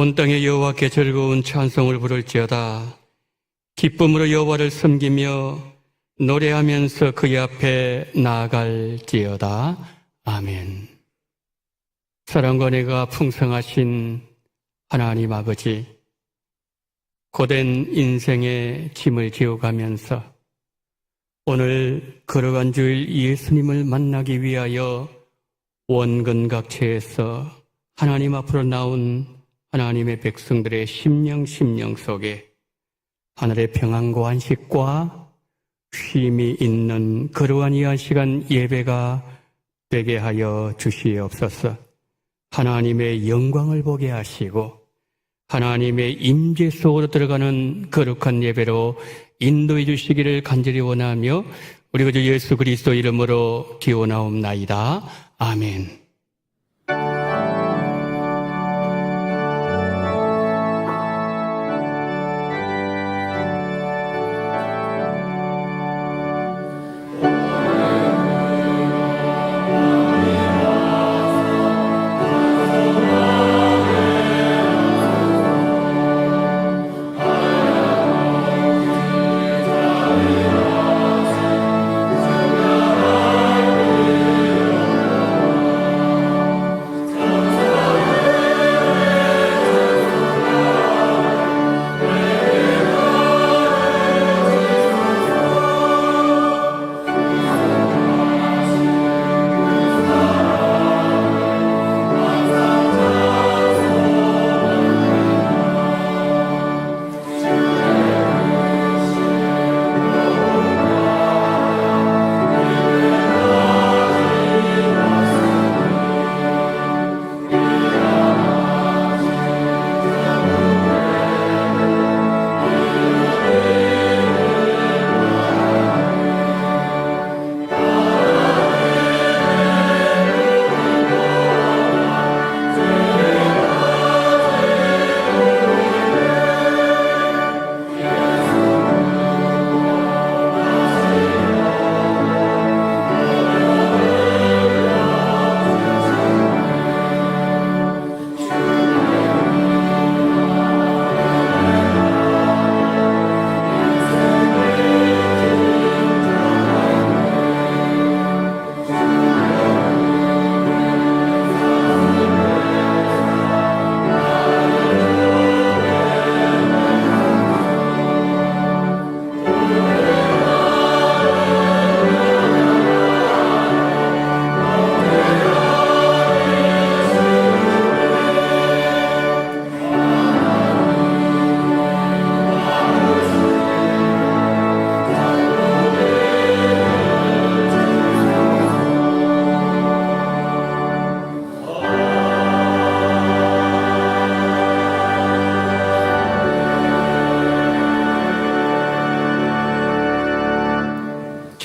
온 땅에 여호와께 즐거운 찬송을 부를지어다. 기쁨으로 여호와를 섬기며 노래하면서 그의 앞에 나아갈지어다. 아멘. 사랑과 은혜가 풍성하신 하나님 아버지, 고된 인생의 짐을 지어가면서 오늘 걸어간 주일 예수님을 만나기 위하여 원근각체에서 하나님 앞으로 나온 하나님의 백성들의 심령 속에 하늘의 평안과 안식과 쉼이 있는 그러한 이 시간 예배가 되게 하여 주시옵소서. 하나님의 영광을 보게 하시고 하나님의 임재 속으로 들어가는 거룩한 예배로 인도해 주시기를 간절히 원하며 우리 구주 예수 그리스도 이름으로 기원하옵나이다. 아멘.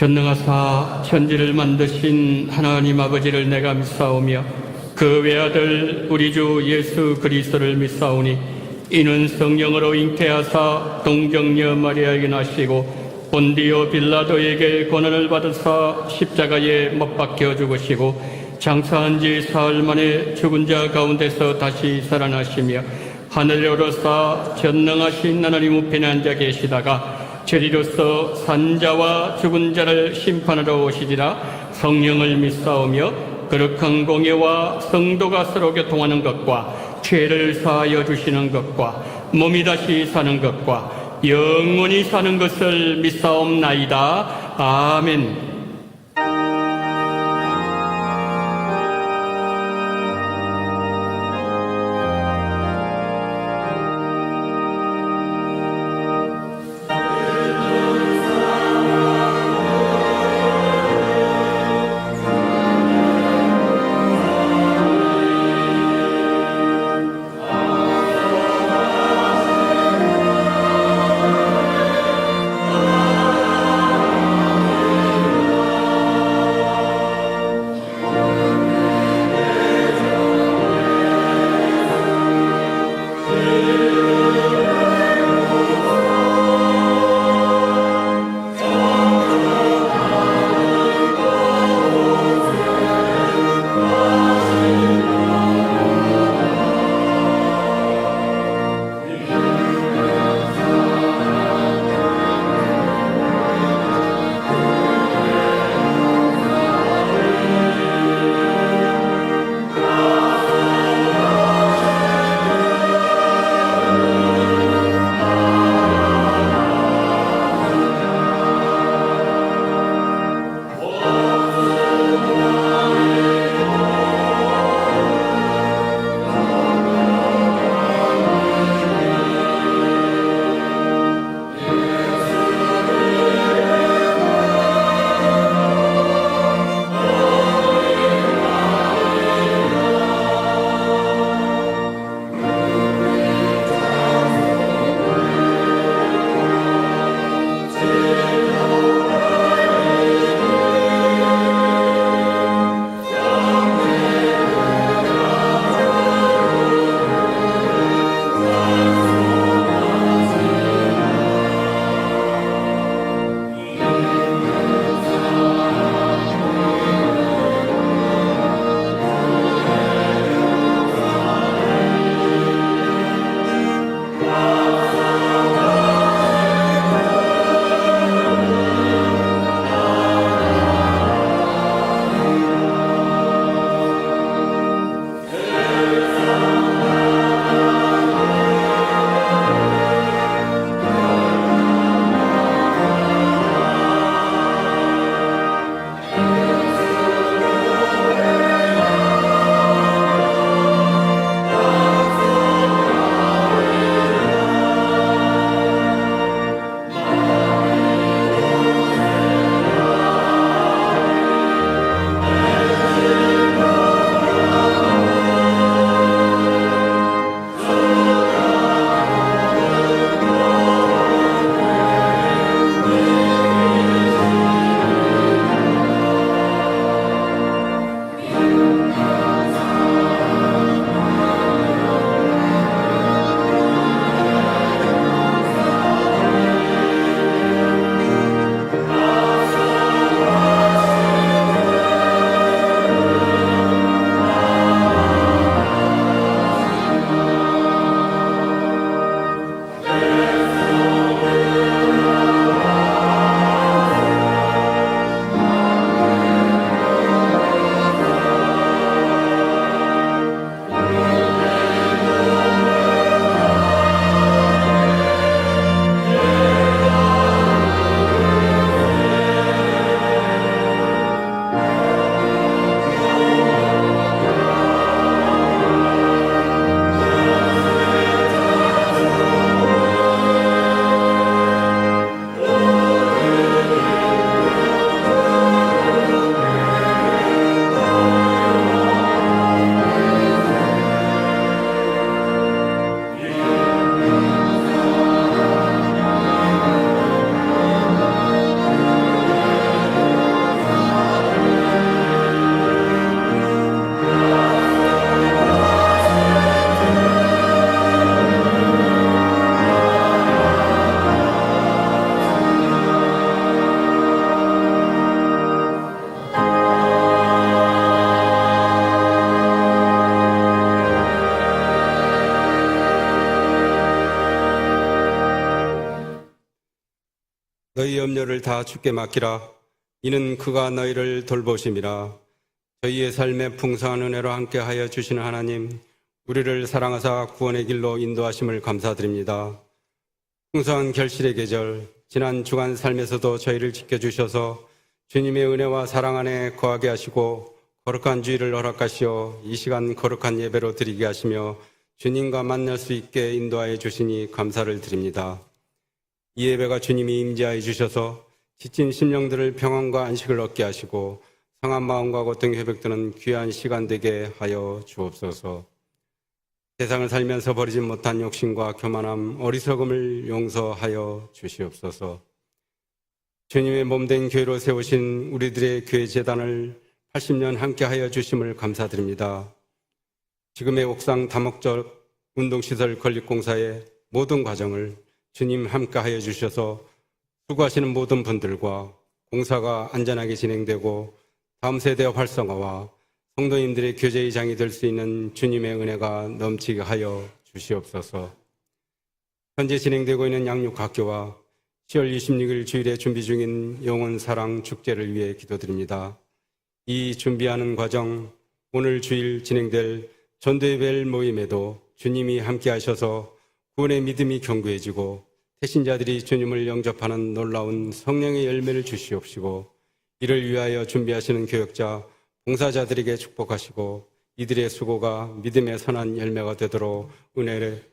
전능하사 천지를 만드신 하나님 아버지를 내가 믿사오며 그 외아들 우리 주 예수 그리스도를 믿사오니 이는 성령으로 잉태하사 동정녀 마리아에게 나시고 본디오 빌라도에게 고난을 받으사 십자가에 못 박혀 죽으시고 장사한 지 사흘 만에 죽은 자 가운데서 다시 살아나시며 하늘에 오르사 전능하신 하나님 우편에 앉아 계시다가 저리로서 산자와 죽은 자를 심판하러 오시리라. 성령을 믿사오며 거룩한 공예와 성도가 서로 교통하는 것과 죄를 사하여 주시는 것과 몸이 다시 사는 것과 영원히 사는 것을 믿사옵나이다. 아멘. 너희 염려를 다 주께 맡기라. 이는 그가 너희를 돌보심이라. 저희의 삶에 풍성한 은혜로 함께하여 주시는 하나님, 우리를 사랑하사 구원의 길로 인도하심을 감사드립니다. 풍성한 결실의 계절, 지난 주간 삶에서도 저희를 지켜주셔서 주님의 은혜와 사랑 안에 거하게 하시고 거룩한 주일을 허락하시어 이 시간 거룩한 예배로 드리게 하시며 주님과 만날 수 있게 인도하여 주시니 감사를 드립니다. 이 예배가 주님이 임재하여 주셔서 지친 심령들을 평안과 안식을 얻게 하시고 상한 마음과 고통이 회복되는 귀한 시간 되게 하여 주옵소서. 세상을 살면서 버리지 못한 욕심과 교만함, 어리석음을 용서하여 주시옵소서. 주님의 몸된 교회로 세우신 우리들의 교회 재단을 80년 함께하여 주심을 감사드립니다. 지금의 옥상 다목적 운동시설 건립공사의 모든 과정을 주님 함께하여 주셔서 수고하시는 모든 분들과 공사가 안전하게 진행되고 다음 세대 활성화와 성도님들의 교제의 장이 될 수 있는 주님의 은혜가 넘치게 하여 주시옵소서. 현재 진행되고 있는 양육학교와 10월 26일 주일에 준비 중인 영혼사랑 축제를 위해 기도드립니다. 이 준비하는 과정, 오늘 주일 진행될 전도예배 모임에도 주님이 함께 하셔서 구원의 믿음이 견고해지고 태신자들이 주님을 영접하는 놀라운 성령의 열매를 주시옵시고 이를 위하여 준비하시는 교역자, 봉사자들에게 축복하시고 이들의 수고가 믿음의 선한 열매가 되도록 은혜를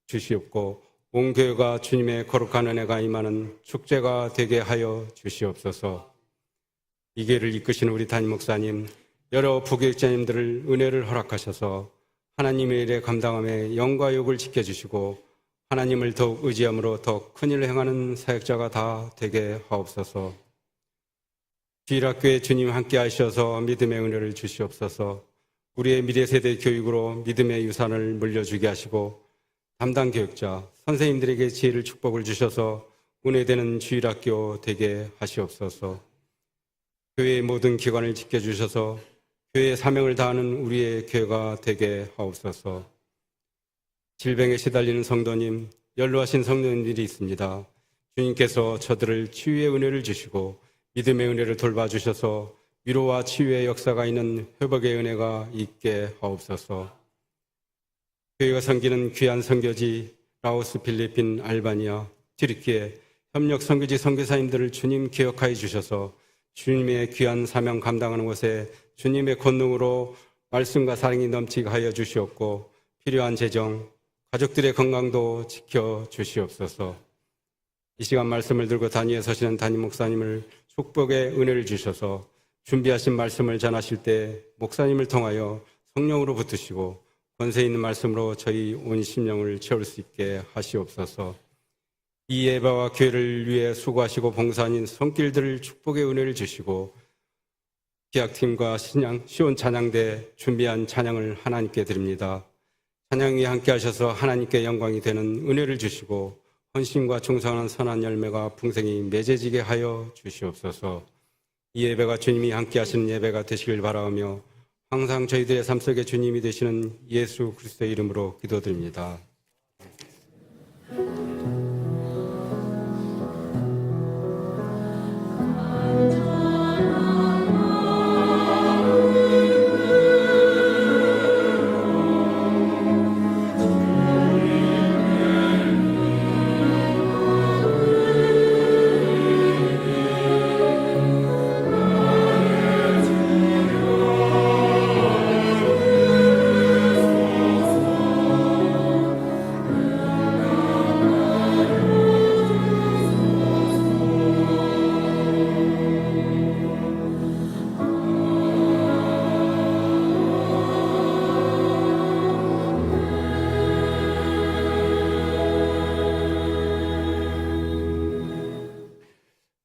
주시옵고 온 교회가 주님의 거룩한 은혜가 임하는 축제가 되게 하여 주시옵소서. 이 교회를 이끄시는 우리 담임 목사님, 여러 부교육자님들을 은혜를 허락하셔서 하나님의 일에 감당함에 영과 욕을 지켜주시고 하나님을 더욱 의지함으로 더 큰 일을 행하는 사역자가 다 되게 하옵소서. 주일학교에 주님 함께 하셔서 믿음의 은혜를 주시옵소서. 우리의 미래 세대 교육으로 믿음의 유산을 물려주게 하시고 담당 교육자, 선생님들에게 지혜를 축복을 주셔서 은혜되는 주일학교 되게 하시옵소서. 교회의 모든 기관을 지켜주셔서 교회의 사명을 다하는 우리의 교회가 되게 하옵소서. 질병에 시달리는 성도님, 연로하신 성도님들이 있습니다. 주님께서 저들을 치유의 은혜를 주시고 믿음의 은혜를 돌봐주셔서 위로와 치유의 역사가 있는 회복의 은혜가 있게 하옵소서. 교회가 섬기는 귀한 선교지 라오스, 필리핀, 알바니아, 튀르키예 협력 선교지 선교사님들을 주님 기억하여 주셔서 주님의 귀한 사명 감당하는 곳에 주님의 권능으로 말씀과 사랑이 넘치게 하여 주시옵고 필요한 재정, 가족들의 건강도 지켜 주시옵소서. 이 시간 말씀을 들고 단위에 서시는 담임 목사님을 축복의 은혜를 주셔서 준비하신 말씀을 전하실 때 목사님을 통하여 성령으로 붙으시고 권세 있는 말씀으로 저희 온 심령을 채울 수 있게 하시옵소서. 이 예배와 교회를 위해 수고하시고 봉사하는 손길들을 축복의 은혜를 주시고 기악팀과 시온 찬양대 준비한 찬양을 하나님께 드립니다. 찬양이 함께 하셔서 하나님께 영광이 되는 은혜를 주시고 헌신과 충성하는 선한 열매가 풍성히 맺어지게 하여 주시옵소서. 이 예배가 주님이 함께 하시는 예배가 되시길 바라오며 항상 저희들의 삶 속에 주님이 되시는 예수 그리스도의 이름으로 기도드립니다.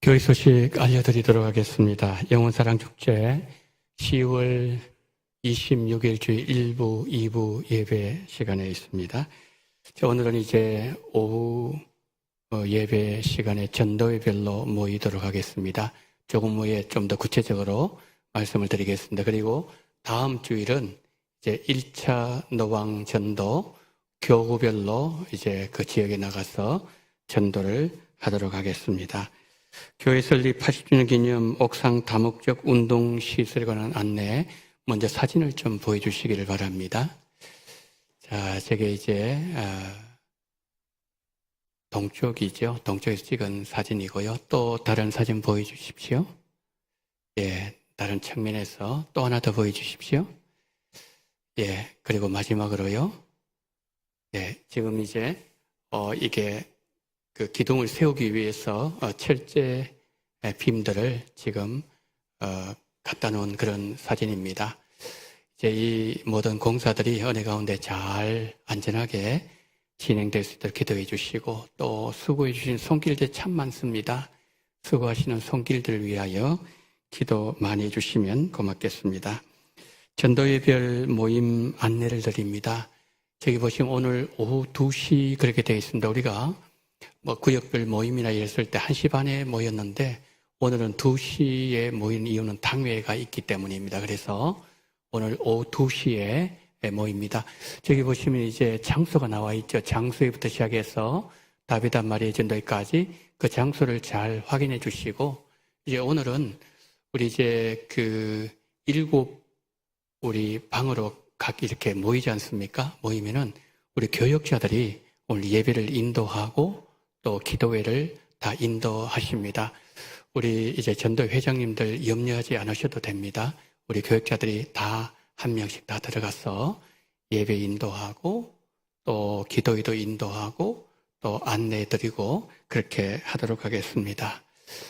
교회 소식 알려드리도록 하겠습니다. 영혼사랑축제 10월 26일 주일 1부, 2부 예배 시간에 있습니다. 오늘은 이제 오후 예배 시간에 전도회별로 모이도록 하겠습니다. 조금 후에 좀 더 구체적으로 말씀을 드리겠습니다. 그리고 다음 주일은 이제 1차 노왕 전도 교구별로 이제 그 지역에 나가서 전도를 하도록 하겠습니다. 교회 설립 80주년 기념 옥상 다목적 운동 시설에 관한 안내, 먼저 사진을 좀 보여주시기를 바랍니다. 자, 저게 이제 동쪽이죠. 동쪽에서 찍은 사진이고요. 또 다른 사진 보여주십시오. 예, 다른 측면에서 또 하나 더 보여주십시오. 예, 그리고 마지막으로요. 예, 지금 이제 이게 그 기둥을 세우기 위해서 철제 빔들을 지금 갖다 놓은 그런 사진입니다. 이제 이 모든 공사들이 은혜 가운데 잘 안전하게 진행될 수 있도록 기도해 주시고, 또 수고해 주신 손길들 참 많습니다. 수고하시는 손길들을 위하여 기도 많이 해주시면 고맙겠습니다. 전도의 별 모임 안내를 드립니다. 저기 보시면 오늘 오후 2시 그렇게 되어 있습니다. 우리가 뭐 구역별 모임이나 이랬을 때 1시 반에 모였는데 오늘은 2시에 모인 이유는 당회가 있기 때문입니다. 그래서 오늘 오후 2시에 모입니다. 저기 보시면 이제 장소가 나와 있죠. 장소에부터 시작해서 다비다 마리아 전도회까지 그 장소를 잘 확인해 주시고, 이제 오늘은 우리 이제 그 7 우리 방으로 각 이렇게 모이지 않습니까? 모이면은 우리 교역자들이 오늘 예배를 인도하고 또 기도회를 다 인도하십니다. 우리 이제 전도 회장님들 염려하지 않으셔도 됩니다. 우리 교역자들이 다 한 명씩 다 들어가서 예배 인도하고 또 기도회도 인도하고 또 안내해드리고 그렇게 하도록 하겠습니다.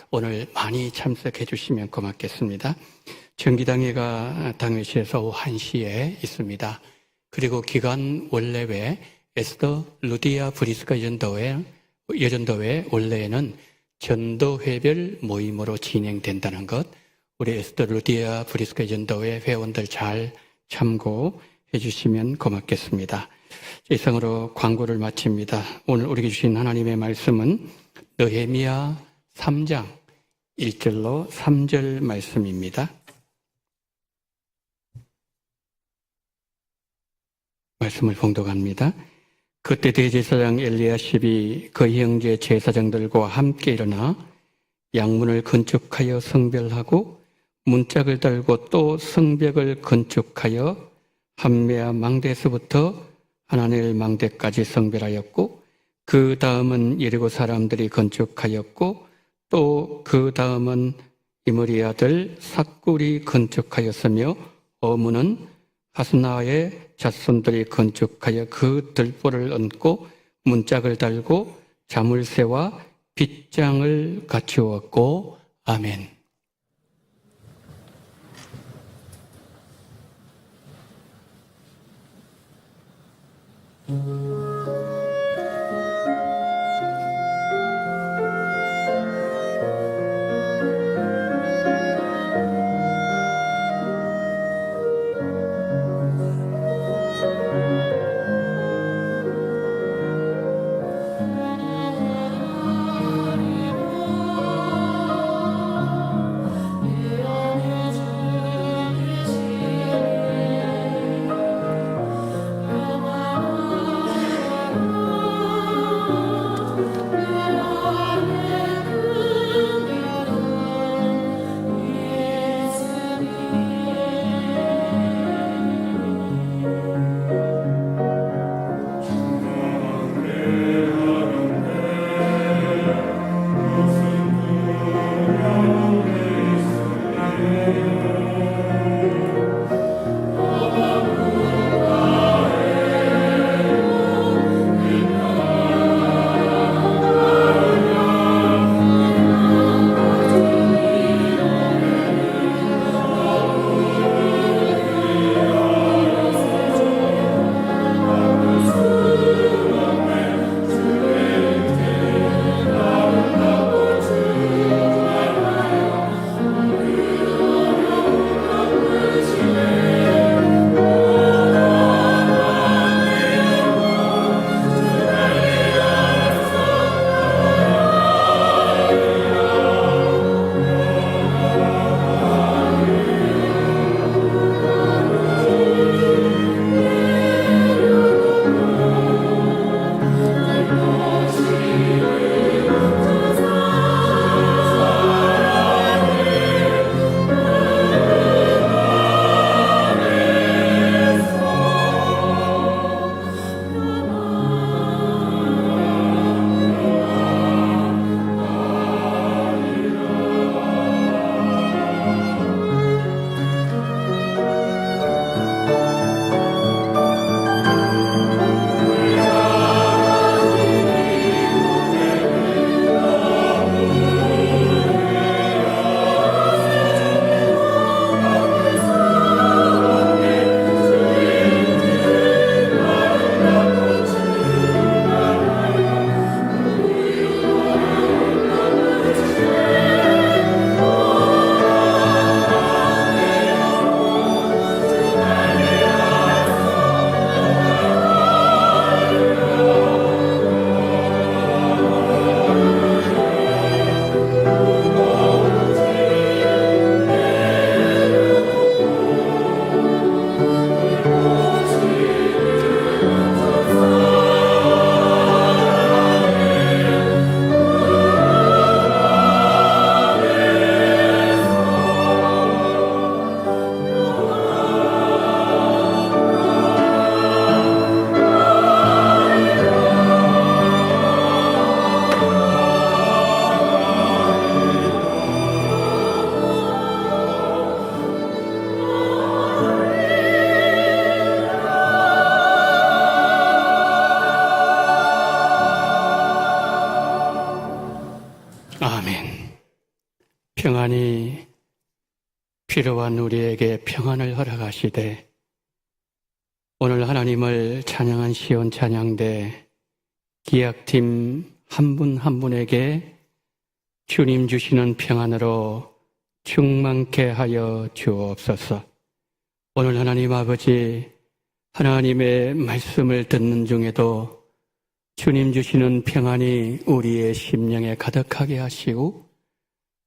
오늘 많이 참석해 주시면 고맙겠습니다. 정기당회가 당회실에서 오후 1시에 있습니다. 그리고 기간 원래회 에스더 루디아 브리스카 여전도회 원래에는 전도회별 모임으로 진행된다는 것, 우리 에스더 루디아 브리스카 여전도회 회원들 잘 참고해 주시면 고맙겠습니다. 이상으로 광고를 마칩니다. 오늘 우리에게 주신 하나님의 말씀은 느헤미야 3장 1절로 3절 말씀입니다. 말씀을 봉독합니다. 그때 대제사장 엘리야십이 그 형제 제사장들과 함께 일어나 양문을 건축하여 성별하고 문짝을 달고 또 성벽을 건축하여 함메아 망대에서부터 하나넬 망대까지 성별하였고, 그 다음은 예리고 사람들이 건축하였고, 또 그 다음은 이므리 아들 삭굴이 건축하였으며, 어문은 하스나의 자손들이 건축하여 그 들보를 얹고 문짝을 달고 자물쇠와 빗장을 갖추었고. 아멘. 필요한 우리에게 평안을 허락하시되 오늘 하나님을 찬양한 시온 찬양대 기약팀 한 분 한 분에게 주님 주시는 평안으로 충만케 하여 주옵소서. 오늘 하나님 아버지, 하나님의 말씀을 듣는 중에도 주님 주시는 평안이 우리의 심령에 가득하게 하시고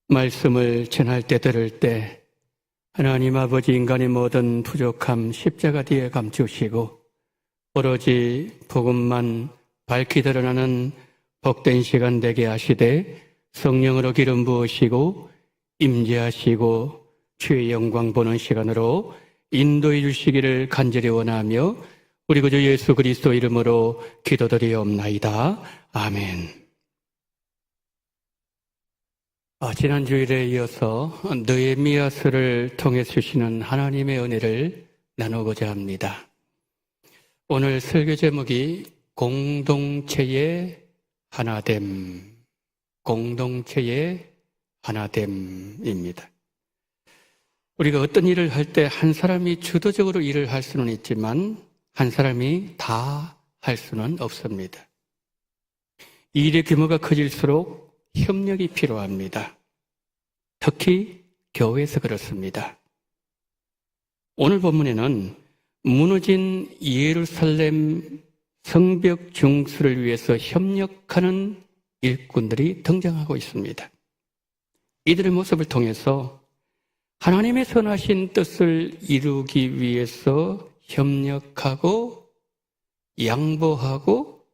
말씀을 전할 때 들을 때 하나님 아버지 인간의 모든 부족함 십자가 뒤에 감추시고 오로지 복음만 밝히 드러나는 복된 시간 되게 하시되 성령으로 기름 부으시고 임재하시고 주의 영광 보는 시간으로 인도해 주시기를 간절히 원하며 우리 구주 예수 그리스도 이름으로 기도드리옵나이다. 아멘. 지난 주일에 이어서 느헤미야서를 통해 주시는 하나님의 은혜를 나누고자 합니다. 오늘 설교 제목이 공동체의 하나됨, 공동체의 하나됨입니다. 우리가 어떤 일을 할 때 한 사람이 주도적으로 일을 할 수는 있지만 한 사람이 다 할 수는 없습니다. 일의 규모가 커질수록 협력이 필요합니다. 특히 교회에서 그렇습니다. 오늘 본문에는 무너진 예루살렘 성벽 중수를 위해서 협력하는 일꾼들이 등장하고 있습니다. 이들의 모습을 통해서 하나님의 선하신 뜻을 이루기 위해서 협력하고 양보하고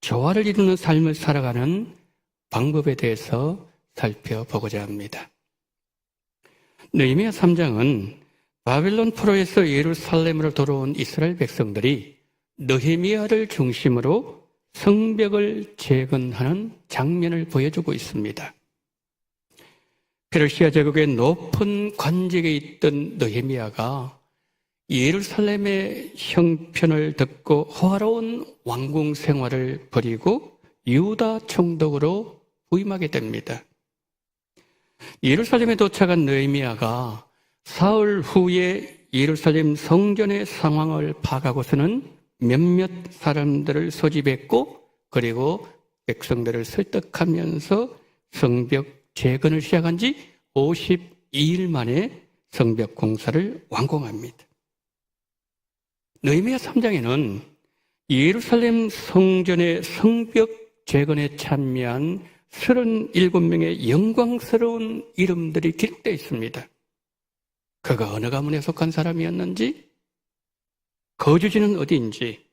조화를 이루는 삶을 살아가는 방법에 대해서 살펴보고자 합니다. 느헤미야 3장은 바벨론 포로에서 예루살렘으로 돌아온 이스라엘 백성들이 느헤미야를 중심으로 성벽을 재건하는 장면을 보여주고 있습니다. 페르시아 제국의 높은 관직에 있던 느헤미야가 예루살렘의 형편을 듣고 호화로운 왕궁 생활을 버리고 유다 총독으로 부임하게 됩니다. 예루살렘에 도착한 느헤미야가 사흘 후에 예루살렘 성전의 상황을 파악하고서는 몇몇 사람들을 소집했고 그리고 백성들을 설득하면서 성벽 재건을 시작한 지 52일 만에 성벽 공사를 완공합니다. 느헤미야 3장에는 예루살렘 성전의 성벽 재건에 참여한 37명의 영광스러운 이름들이 기록되어 있습니다. 그가 어느 가문에 속한 사람이었는지, 거주지는 어디인지,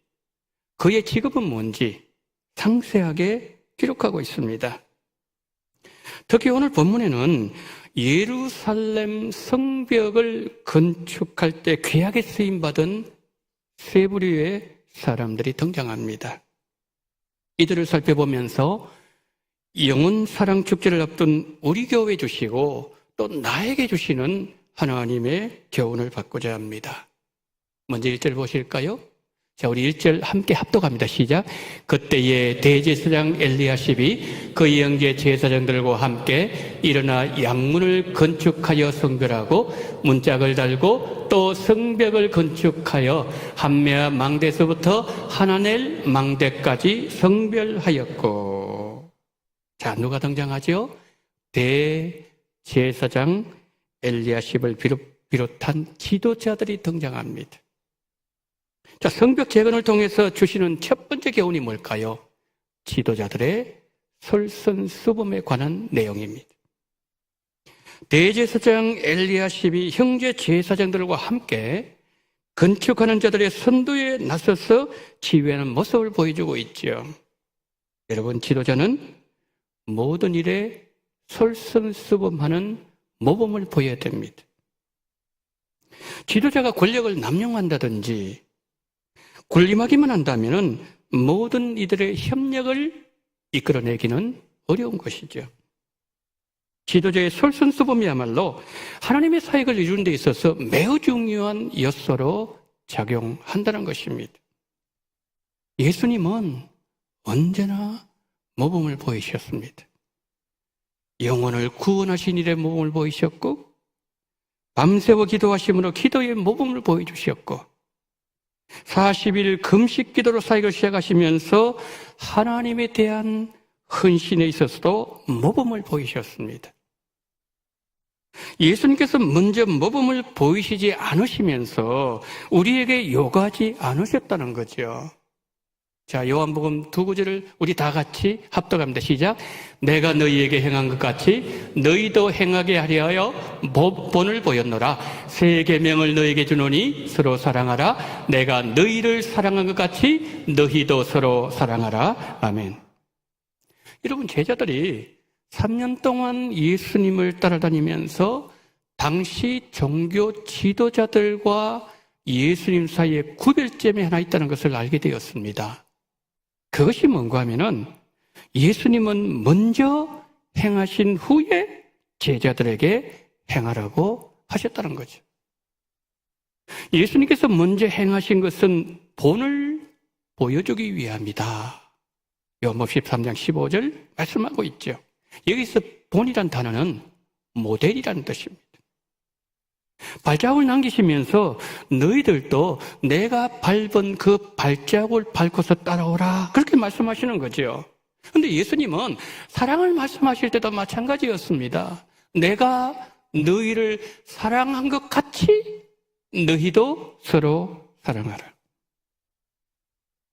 그의 직업은 뭔지 상세하게 기록하고 있습니다. 특히 오늘 본문에는 예루살렘 성벽을 건축할 때 귀하게 쓰임받은 세 부류의 사람들이 등장합니다. 이들을 살펴보면서 영혼 사랑 축제를 앞둔 우리 교회에 주시고 또 나에게 주시는 하나님의 교훈을 받고자 합니다. 먼저 1절 보실까요? 자, 우리 1절 함께 합독합니다. 시작. 그때에 대제사장 엘리야십이 그의 형제 제사장들과 함께 일어나 양문을 건축하여 성별하고 문짝을 달고 또 성벽을 건축하여 함메아 망대에서부터 하나넬 망대까지 성별하였고. 자, 누가 등장하죠? 대제사장 엘리야십을 비롯한 지도자들이 등장합니다. 자, 성벽 재건을 통해서 주시는 첫 번째 교훈이 뭘까요? 지도자들의 솔선수범에 관한 내용입니다. 대제사장 엘리야십이 형제 제사장들과 함께 건축하는 자들의 선두에 나서서 지휘하는 모습을 보여주고 있죠. 여러분, 지도자는 모든 일에 솔선수범하는 모범을 보여야 됩니다. 지도자가 권력을 남용한다든지 군림하기만 한다면 모든 이들의 협력을 이끌어내기는 어려운 것이죠. 지도자의 솔선수범이야말로 하나님의 사역을 이루는 데 있어서 매우 중요한 요소로 작용한다는 것입니다. 예수님은 언제나 모범을 보이셨습니다. 영혼을 구원하신 일에 모범을 보이셨고 밤새워 기도하심으로 기도의 모범을 보여주셨고 40일 금식 기도로 사역을 시작하시면서 하나님에 대한 헌신에 있어서도 모범을 보이셨습니다. 예수님께서 먼저 모범을 보이시지 않으시면서 우리에게 요구하지 않으셨다는 거죠. 자, 요한복음 2구절을 우리 다 같이 합독합니다. 시작. 내가 너희에게 행한 것 같이 너희도 행하게 하려 하여 본을 보였노라. 새 계명을 너희에게 주노니 서로 사랑하라. 내가 너희를 사랑한 것 같이 너희도 서로 사랑하라. 아멘. 여러분, 제자들이 3년 동안 예수님을 따라다니면서 당시 종교 지도자들과 예수님 사이에 구별점이 하나 있다는 것을 알게 되었습니다. 그것이 뭔가 하면은 예수님은 먼저 행하신 후에 제자들에게 행하라고 하셨다는 거죠. 예수님께서 먼저 행하신 것은 본을 보여주기 위함이다. 요한복음 13장 15절 말씀하고 있죠. 여기서 본이란 단어는 모델이라는 뜻입니다. 발자국을 남기시면서 너희들도 내가 밟은 그 발자국을 밟고서 따라오라. 그렇게 말씀하시는 거죠. 그런데 예수님은 사랑을 말씀하실 때도 마찬가지였습니다. 내가 너희를 사랑한 것 같이 너희도 서로 사랑하라.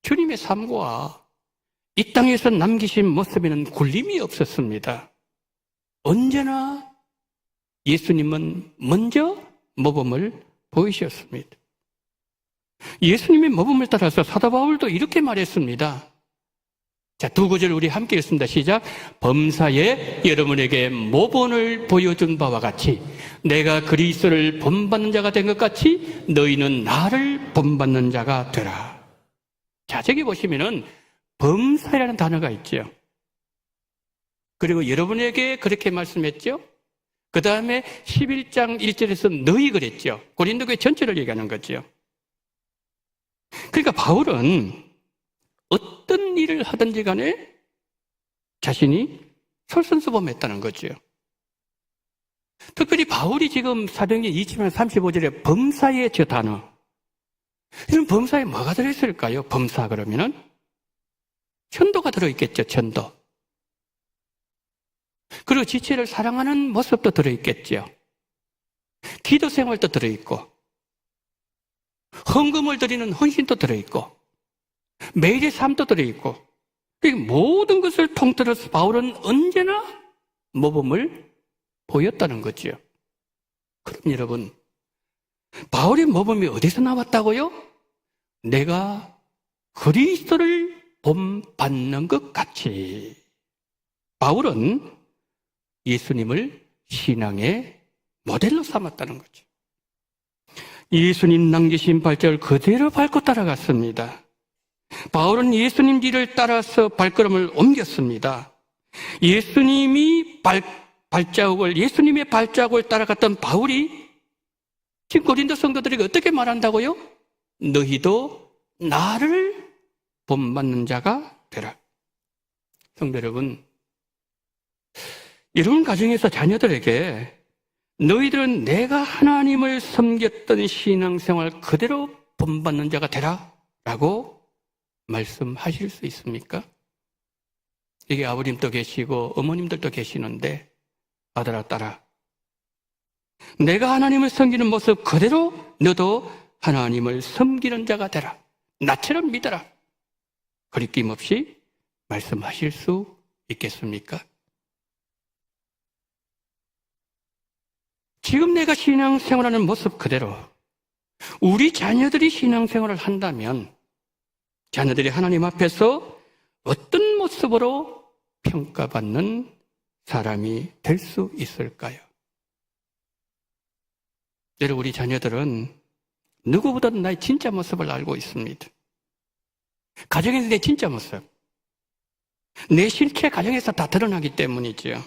주님의 삶과 이 땅에서 남기신 모습에는 굴림이 없었습니다. 언제나 예수님은 먼저 모범을 보이셨습니다. 예수님의 모범을 따라서 사도 바울도 이렇게 말했습니다. 자, 2구절 우리 함께 읽습니다. 시작. 범사에 여러분에게 모범을 보여준 바와 같이 내가 그리스도를 본받는 자가 된 것 같이 너희는 나를 본받는 자가 되라. 자, 저기 보시면은 범사라는 단어가 있죠. 그리고 여러분에게 그렇게 말씀했죠. 그 다음에 11장 1절에서 너희 그랬죠. 고린도교회 전체를 얘기하는 거죠. 그러니까 바울은 어떤 일을 하든지 간에 자신이 솔선수범했다는 거죠. 특별히 바울이 지금 사도행전 20장 35절에 범사의 저 단어. 이런 범사에 뭐가 들어있을까요? 범사 그러면은 천도가 들어있겠죠. 천도. 그리고 지체를 사랑하는 모습도 들어있겠죠. 기도 생활도 들어있고 헌금을 드리는 헌신도 들어있고 매일의 삶도 들어있고 모든 것을 통틀어서 바울은 언제나 모범을 보였다는 거죠. 그럼 여러분, 바울의 모범이 어디서 나왔다고요? 내가 그리스도를 본받는 것 같이. 바울은 예수님을 신앙의 모델로 삼았다는 거죠. 예수님 남기신 발자국을 그대로 밟고 따라갔습니다. 바울은 예수님 뒤를 따라서 발걸음을 옮겼습니다. 예수님의 발자국을 따라갔던 바울이 지금 고린도 성도들에게 어떻게 말한다고요? 너희도 나를 본받는 자가 되라. 성도 여러분, 이런 가정에서 자녀들에게 너희들은 내가 하나님을 섬겼던 신앙생활 그대로 본받는 자가 되라 라고 말씀하실 수 있습니까? 이게 아버님도 계시고 어머님들도 계시는데 아들아 딸아, 내가 하나님을 섬기는 모습 그대로 너도 하나님을 섬기는 자가 되라. 나처럼 믿어라. 거리낌 없이 말씀하실 수 있겠습니까? 지금 내가 신앙생활하는 모습 그대로 우리 자녀들이 신앙생활을 한다면 자녀들이 하나님 앞에서 어떤 모습으로 평가받는 사람이 될 수 있을까요? 여러분, 우리 자녀들은 누구보다도 나의 진짜 모습을 알고 있습니다. 가정에서 내 진짜 모습, 내 실체 가정에서 다 드러나기 때문이죠.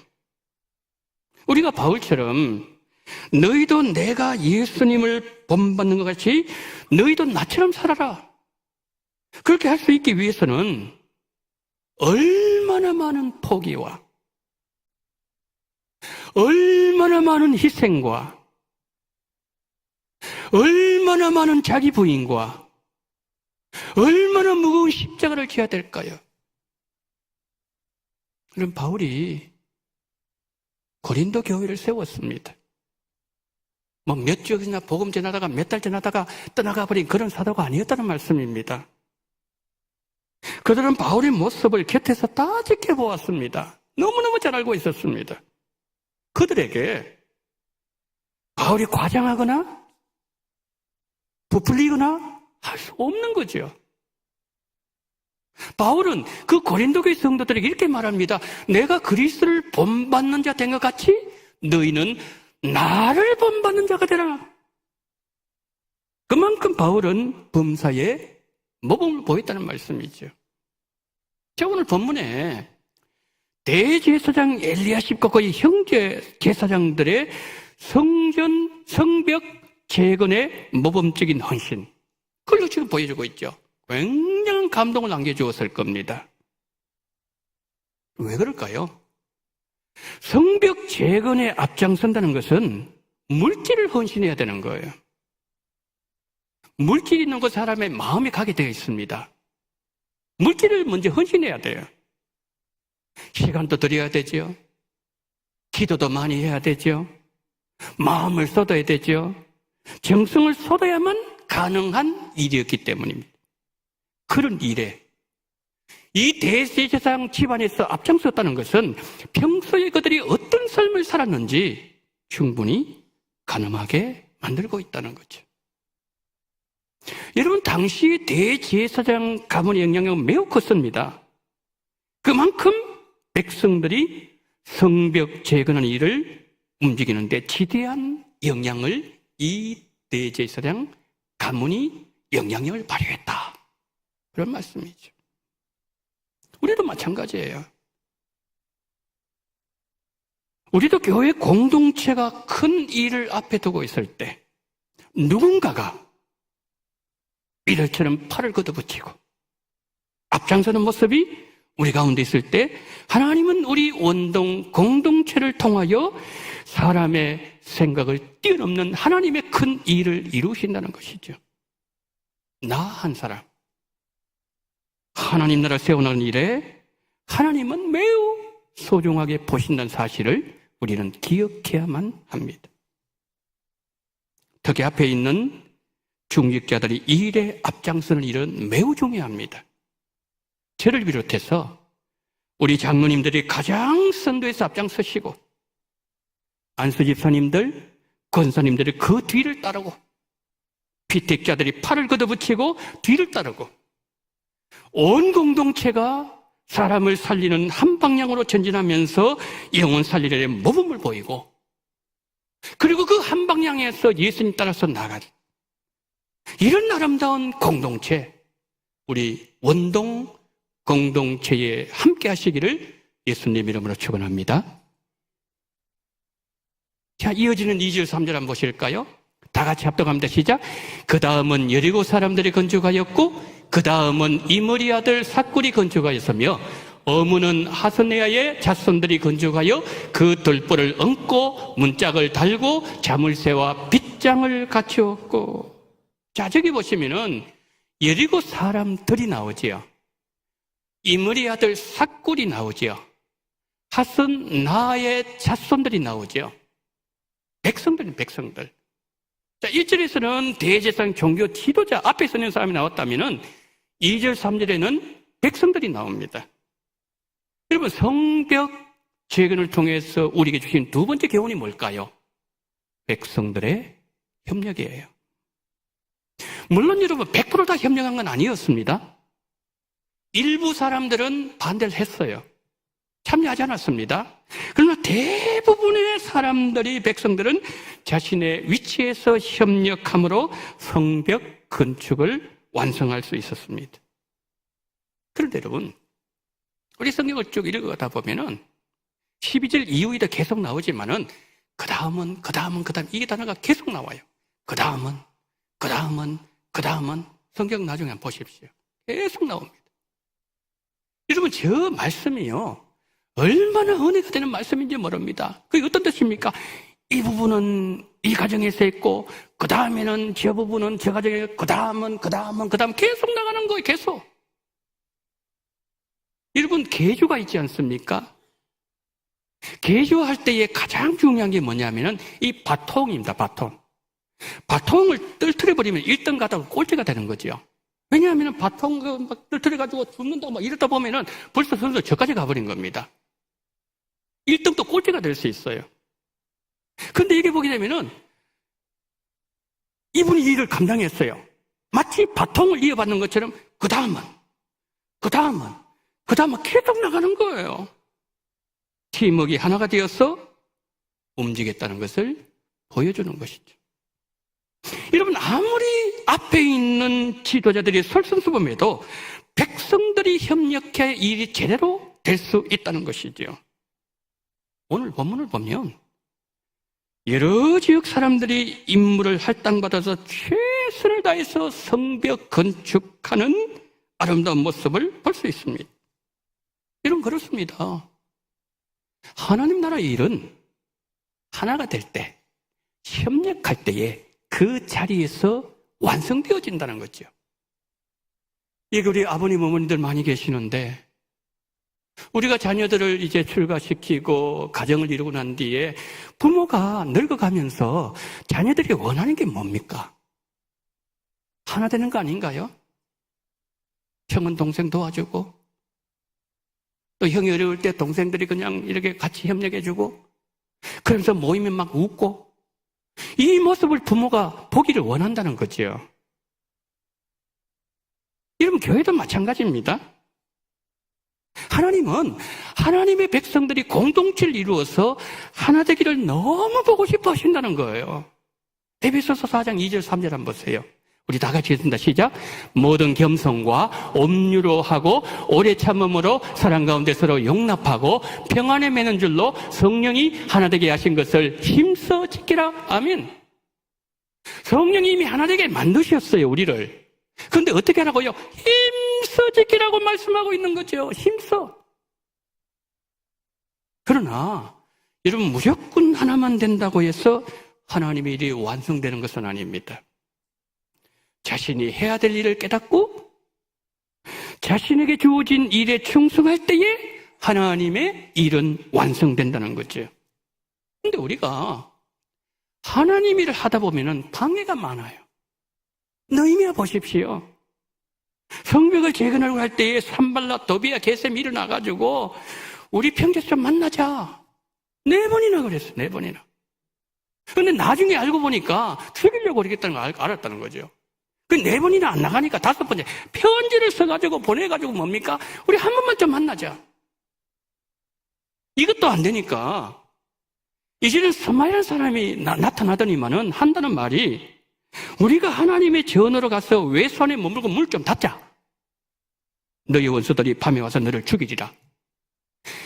우리가 바울처럼 너희도 내가 예수님을 본받는 것 같이 너희도 나처럼 살아라. 그렇게 할 수 있기 위해서는 얼마나 많은 포기와 얼마나 많은 희생과 얼마나 많은 자기 부인과 얼마나 무거운 십자가를 져야 될까요? 그럼 바울이 고린도 교회를 세웠습니다. 뭐 몇 주나 복음 전하다가 몇 달 전하다가 떠나가 버린 그런 사도가 아니었다는 말씀입니다. 그들은 바울의 모습을 곁에서 다 지켜보았습니다. 너무너무 잘 알고 있었습니다. 그들에게 바울이 과장하거나 부풀리거나 할 수 없는 거죠. 바울은 그 고린도 교회 성도들에게 이렇게 말합니다. 내가 그리스도를 본받는 자 된 것 같이 너희는 나를 본받는 자가 되라. 그만큼 바울은 범사에 모범을 보였다는 말씀이죠. 자, 오늘 본문에 대제사장 엘리야십과 그의 형제 제사장들의 성전, 성벽 재건의 모범적인 헌신, 그걸 지금 보여주고 있죠. 굉장한 감동을 남겨주었을 겁니다. 왜 그럴까요? 성벽 재건에 앞장선다는 것은 물질을 헌신해야 되는 거예요. 물질이 있는 것 사람의 마음이 가게 되어 있습니다. 물질을 먼저 헌신해야 돼요. 시간도 들여야 되죠. 기도도 많이 해야 되죠. 마음을 쏟아야 되죠. 정성을 쏟아야만 가능한 일이었기 때문입니다. 그런 일에 이 대제사장 집안에서 앞장섰다는 것은 평소에 그들이 어떤 삶을 살았는지 충분히 가늠하게 만들고 있다는 거죠. 여러분, 당시 대제사장 가문의 영향력은 매우 컸습니다. 그만큼 백성들이 성벽 재건하는 일을 움직이는데 지대한 영향을 이 대제사장 가문이 영향력을 발휘했다. 그런 말씀이죠. 우리도 마찬가지예요. 우리도 교회 공동체가 큰 일을 앞에 두고 있을 때 누군가가 이들처럼 팔을 걷어붙이고 앞장서는 모습이 우리 가운데 있을 때 하나님은 우리 원동 공동체를 통하여 사람의 생각을 뛰어넘는 하나님의 큰 일을 이루신다는 것이죠. 나 한 사람, 하나님 나라 세워나가는 일에 하나님은 매우 소중하게 보신다는 사실을 우리는 기억해야만 합니다. 특히 앞에 있는 중직자들이 이 일에 앞장서는 일은 매우 중요합니다. 저를 비롯해서 우리 장로님들이 가장 선도에서 앞장서시고 안수 집사님들, 권사님들이 그 뒤를 따르고 피택자들이 팔을 걷어붙이고 뒤를 따르고 온 공동체가 사람을 살리는 한 방향으로 전진하면서 영혼 살리려의 모범을 보이고 그리고 그 한 방향에서 예수님 따라서 나가는 이런 아름다운 공동체, 우리 원동 공동체에 함께 하시기를 예수님 이름으로 축원합니다. 자, 이어지는 2절 3절 한번 보실까요? 다 같이 합독합니다. 시작. 그 다음은 여리고 사람들이 건축하였고 그 다음은 이므리 아들 삭굴이 건축하였으며 어무는 하스네아의 자손들이 건축하여 그 돌보를 얹고 문짝을 달고 자물쇠와 빗장을 갖추었고. 자, 저기 보시면은 여리고 사람들이 나오지요. 이므리 아들 삭굴이 나오지요. 하스나의 자손들이 나오지요. 백성들은 백성들. 자, 1절에서는 대제사장 종교 지도자 앞에 서는 사람이 나왔다면은 2절, 3절에는 백성들이 나옵니다. 여러분, 성벽 재건을 통해서 우리에게 주신 두 번째 교훈이 뭘까요? 백성들의 협력이에요. 물론 여러분 100% 다 협력한 건 아니었습니다. 일부 사람들은 반대를 했어요. 참여하지 않았습니다. 그러나 대부분의 사람들이, 백성들은 자신의 위치에서 협력함으로 성벽 건축을 완성할 수 있었습니다. 그런데 여러분, 우리 성경을 쭉 읽어가다 보면은 12절 이후에도 계속 나오지만은 그 다음은 이게 단어가 계속 나와요. 그 다음은 성경 나중에 한번 보십시오. 계속 나옵니다. 여러분, 저 말씀이요, 얼마나 은혜가 되는 말씀인지 모릅니다. 그게 어떤 뜻입니까? 이 부분은 이 가정에서 했고, 그 다음에는 저 부부는 저 가정에, 그 다음 계속 나가는 거예요, 계속. 여러분, 계주가 있지 않습니까? 계주할 때에 가장 중요한 게 뭐냐면은 이 바통입니다, 바통. 바통을 떨어뜨려버리면 1등 가다가 꼴찌가 되는 거죠. 왜냐하면 바통을 막 떨어뜨려가지고 죽는다고 막 이러다 보면은 벌써 선수 저까지 가버린 겁니다. 1등도 꼴찌가 될 수 있어요. 근데 이게 보게 되면은 이분이 이 일을 감당했어요. 마치 바통을 이어받는 것처럼 그 다음은 계속 나가는 거예요. 팀워크가 하나가 되어서 움직였다는 것을 보여주는 것이죠. 여러분, 아무리 앞에 있는 지도자들이 솔선수범해도 백성들이 협력해 일이 제대로 될 수 있다는 것이죠. 오늘 본문을 보면 여러 지역 사람들이 임무를 할당받아서 최선을 다해서 성벽 건축하는 아름다운 모습을 볼 수 있습니다. 여러분, 그렇습니다. 하나님 나라의 일은 하나가 될 때, 협력할 때에 그 자리에서 완성되어진다는 거죠. 이게 우리 아버님, 어머니들 많이 계시는데 우리가 자녀들을 이제 출가시키고 가정을 이루고 난 뒤에 부모가 늙어가면서 자녀들이 원하는 게 뭡니까? 하나 되는 거 아닌가요? 형은 동생 도와주고 또 형이 어려울 때 동생들이 그냥 이렇게 같이 협력해주고 그러면서 모이면 막 웃고 이 모습을 부모가 보기를 원한다는 거죠. 여러분, 교회도 마찬가지입니다. 하나님은 하나님의 백성들이 공동체를 이루어서 하나 되기를 너무 보고 싶어 하신다는 거예요. 에베소서 4장 2절 3절 한번 보세요. 우리 다 같이 읽습니다. 시작. 모든 겸손과 온유로 하고 오래 참음으로 사랑 가운데 서로 용납하고 평안에 매는 줄로 성령이 하나 되게 하신 것을 힘써 지키라. 아멘. 성령이 이미 하나 되게 만드셨어요, 우리를. 그런데 어떻게 하라고요? 힘써 지키라고 말씀하고 있는 거죠. 힘써. 그러나 여러분, 무조건 하나만 된다고 해서 하나님의 일이 완성되는 것은 아닙니다. 자신이 해야 될 일을 깨닫고 자신에게 주어진 일에 충성할 때에 하나님의 일은 완성된다는 거죠. 그런데 우리가 하나님 일을 하다 보면 방해가 많아요. 너희미야 보십시오. 성벽을 재건하려고 할 때에 산발라 도비야 게셈 일어나가지고 우리 평지에서 좀 만나자. 4번이나 그랬어, 4번이나. 그런데 나중에 알고 보니까 죽이려고 그러겠다는 걸 알았다는 거죠. 그 4번이나 안 나가니까 5번째 편지를 써가지고 보내가지고 뭡니까? 우리 한 번만 좀 만나자. 이것도 안 되니까 이제는 스마일한 사람이 나타나더니만은 한다는 말이 우리가 하나님의 전으로 가서 외손에 머물고 물 좀 닫자. 너희 원수들이 밤에 와서 너를 죽이리라.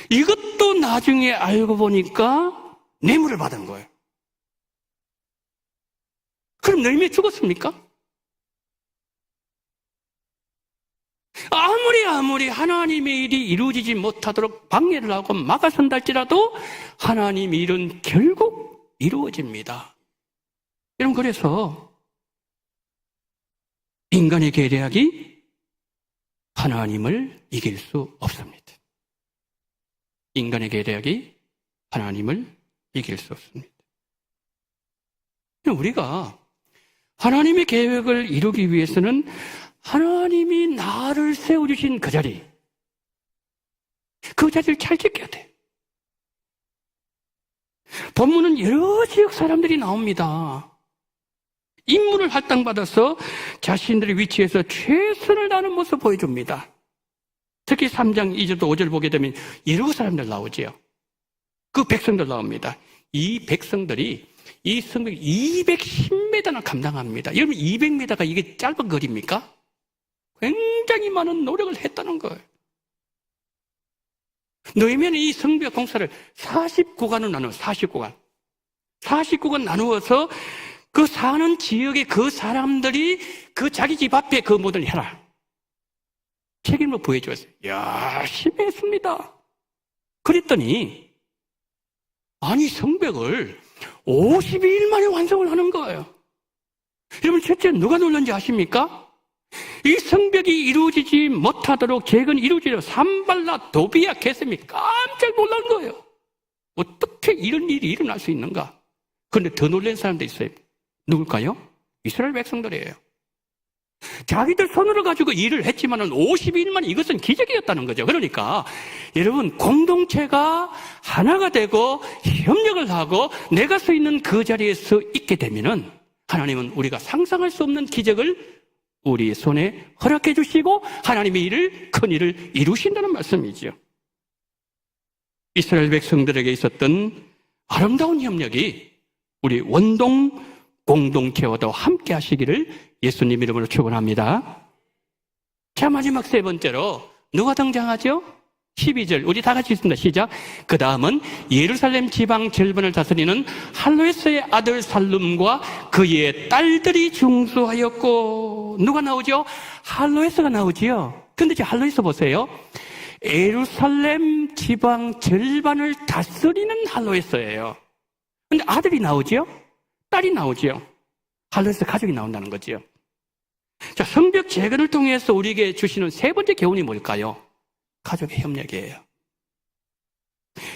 이것도 나중에 알고 보니까 뇌물을 받은 거예요. 그럼 너희미 죽었습니까? 아무리 하나님의 일이 이루어지지 못하도록 방해를 하고 막아선다 할지라도 하나님의 일은 결국 이루어집니다. 여러분, 그래서 인간의 계략이 하나님을 이길 수 없습니다. 인간의 계략이 하나님을 이길 수 없습니다. 우리가 하나님의 계획을 이루기 위해서는 하나님이 나를 세워주신 그 자리를 잘 지켜야 돼. 본문은 여러 지역 사람들이 나옵니다. 임무를 할당받아서 자신들의 위치에서 최선을 다하는 모습을 보여줍니다. 특히 3장 2절부터 5절 보게 되면 여러 사람들 나오지요. 그 백성들 나옵니다. 이 백성들이 이 성벽 210m나 감당합니다. 여러분, 200m가 이게 짧은 거리입니까? 굉장히 많은 노력을 했다는 거예요. 너희면 이 성벽 공사를 40구간으로 나누어 40구간 나누어서 그 사는 지역의 그 사람들이 그 자기 집 앞에 그 모든 걸 해라. 책임을 부여주었어요. 열심히 했습니다. 그랬더니 아니 성벽을 52일 만에 완성을 하는 거예요. 여러분, 첫째 누가 놀란지 아십니까? 이 성벽이 이루어지지 못하도록 재건이 이루어지려 산발라 도비아 게셈이 깜짝 놀란 거예요. 어떻게 이런 일이 일어날 수 있는가? 그런데 더 놀란 사람도 있어요. 누굴까요? 이스라엘 백성들이에요. 자기들 손으로 가지고 일을 했지만은 52일 만에 이것은 기적이었다는 거죠. 그러니까 여러분, 공동체가 하나가 되고 협력을 하고 내가 서 있는 그 자리에 서 있게 되면은 하나님은 우리가 상상할 수 없는 기적을 우리 손에 허락해 주시고 하나님의 큰 일을 이루신다는 말씀이죠. 이스라엘 백성들에게 있었던 아름다운 협력이 우리 원동 공동체와도 함께 하시기를 예수님 이름으로 축원합니다. 자, 마지막 세 번째로 누가 등장하죠? 12절 우리 다 같이 있습니다. 시작. 그 다음은 예루살렘 지방 절반을 다스리는 할로에스의 아들 살룸과 그의 딸들이 중수하였고, 누가 나오죠? 할로에스가 나오지요. 근데 이제 할로에스 보세요. 예루살렘 지방 절반을 다스리는 할로에스예요. 근데 아들이 나오죠? 딸이 나오죠? 할로에스 가족이 나온다는 거죠. 자, 성벽 재건을 통해서 우리에게 주시는 세 번째 교훈이 뭘까요? 가족의 협력이에요.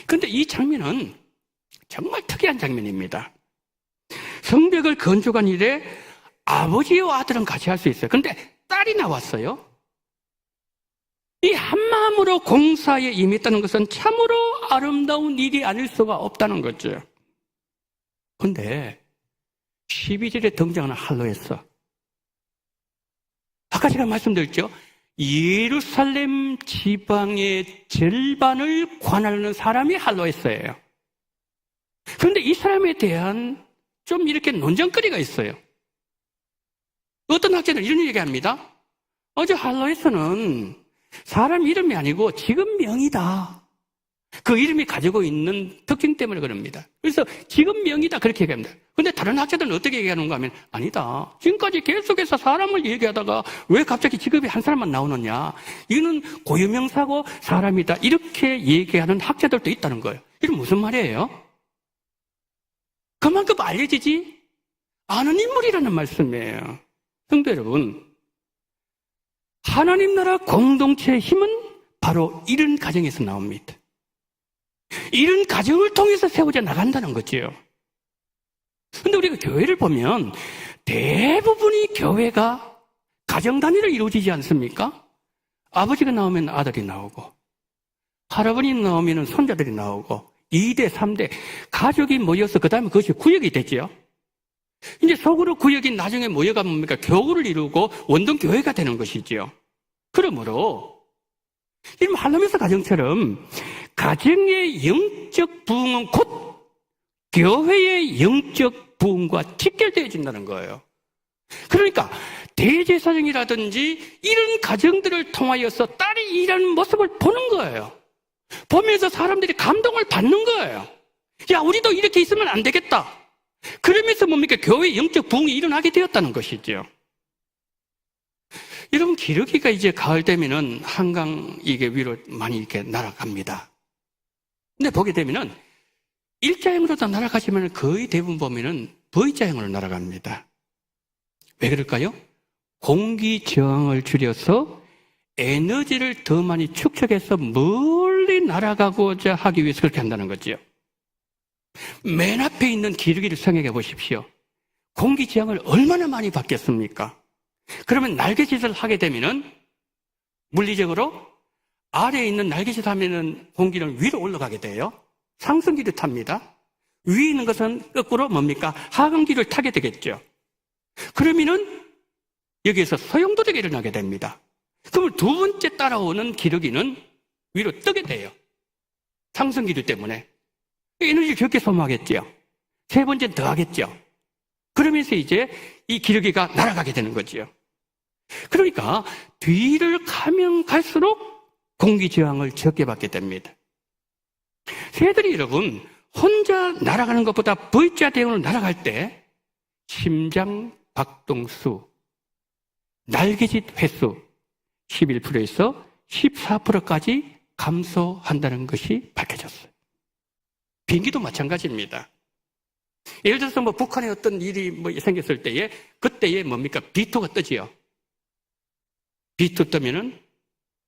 그런데 이 장면은 정말 특이한 장면입니다. 성벽을 건축한 일에 아버지와 아들은 같이 할 수 있어요. 그런데 딸이 나왔어요. 이 한마음으로 공사에 임했다는 것은 참으로 아름다운 일이 아닐 수가 없다는 거죠. 그런데 12절에 등장하는 할로에스, 아까 제가 말씀드렸죠. 예루살렘 지방의 절반을 관할하는 사람이 할로에스예요. 그런데 이 사람에 대한 좀 이렇게 논쟁거리가 있어요. 어떤 학자들은 이런 얘기합니다. 어제 할로에스는 사람 이름이 아니고 직업명이다. 그 이름이 가지고 있는 특징 때문에 그럽니다. 그래서 직업명이다 그렇게 얘기합니다. 그런데 다른 학자들은 어떻게 얘기하는가 하면 아니다. 지금까지 계속해서 사람을 얘기하다가 왜 갑자기 직업이 한 사람만 나오느냐. 이거는 고유명사고 사람이다. 이렇게 얘기하는 학자들도 있다는 거예요. 이건 무슨 말이에요? 그만큼 알려지지 않은 인물이라는 말씀이에요. 성도 여러분, 하나님 나라 공동체의 힘은 바로 이런 가정에서 나옵니다. 이런 가정을 통해서 세워져 나간다는 거죠. 그런데 우리가 교회를 보면 대부분이 교회가 가정 단위로 이루어지지 않습니까? 아버지가 나오면 아들이 나오고, 할아버지 나오면 손자들이 나오고, 2대, 3대 가족이 모여서 그 다음에 그것이 구역이 되죠. 이제 속으로 구역이 나중에 모여가 뭡니까? 교구를 이루고 원동교회가 되는 것이죠. 그러므로 이런 할로메스 가정처럼 가정의 영적 부흥은 곧 교회의 영적 부흥과 직결되어진다는 거예요. 그러니까 대제사장이라든지 이런 가정들을 통하여서 딸이 일하는 모습을 보는 거예요. 보면서 사람들이 감동을 받는 거예요. 야, 우리도 이렇게 있으면 안 되겠다. 그러면서 뭡니까? 교회의 영적 부흥이 일어나게 되었다는 것이죠. 여러분, 기러기가 이제 가을 되면은 한강 이게 위로 많이 이렇게 날아갑니다. 근데 보게 되면은 일자형으로 다 날아가시면 거의 대부분 보면은 V자형으로 날아갑니다. 왜 그럴까요? 공기 저항을 줄여서 에너지를 더 많이 축적해서 멀리 날아가고자 하기 위해서 그렇게 한다는 거죠. 맨 앞에 있는 기러기를 생각해 보십시오. 공기 저항을 얼마나 많이 받겠습니까? 그러면 날개짓을 하게 되면은 물리적으로 아래에 있는 날개짓 하면은 공기는 위로 올라가게 돼요. 상승기를 탑니다. 위에 있는 것은 거꾸로 뭡니까? 하강기를 타게 되겠죠. 그러면은 여기에서 소용돌이가 일어나게 됩니다. 그러면 두 번째 따라오는 기러기는 위로 뜨게 돼요. 상승기류 때문에. 에너지를 적게 소모하겠죠. 세 번째는 더 하겠죠. 그러면서 이제 이 기러기가 날아가게 되는 거죠. 그러니까 뒤를 가면 갈수록 공기 저항을 적게 받게 됩니다. 새들이 여러분 혼자 날아가는 것보다 V자 대응으로 날아갈 때 심장 박동수, 날개짓 횟수 11%에서 14%까지 감소한다는 것이 밝혀졌어요. 비행기도 마찬가지입니다. 예를 들어서 뭐 북한에 어떤 일이 뭐 생겼을 때에 그때에 뭡니까? B2가 뜨지요. B2 뜨면은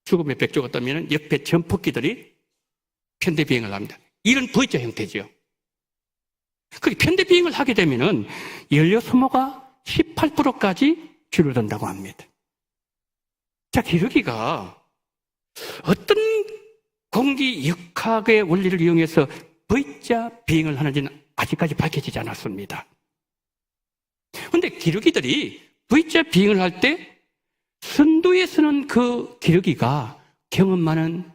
죽음의 백조가 뜨면은 옆에 전폭기들이 편대 비행을 합니다. 이런 V자 형태지요. 그 편대 비행을 하게 되면은 연료 소모가 18%까지 줄어든다고 합니다. 자, 기러기가 어떤 공기 역학의 원리를 이용해서 V자 비행을 하는지는 아직까지 밝혀지지 않았습니다. 그런데 기러기들이 V자 비행을 할 때 선두에 서는 그 기러기가 경험 많은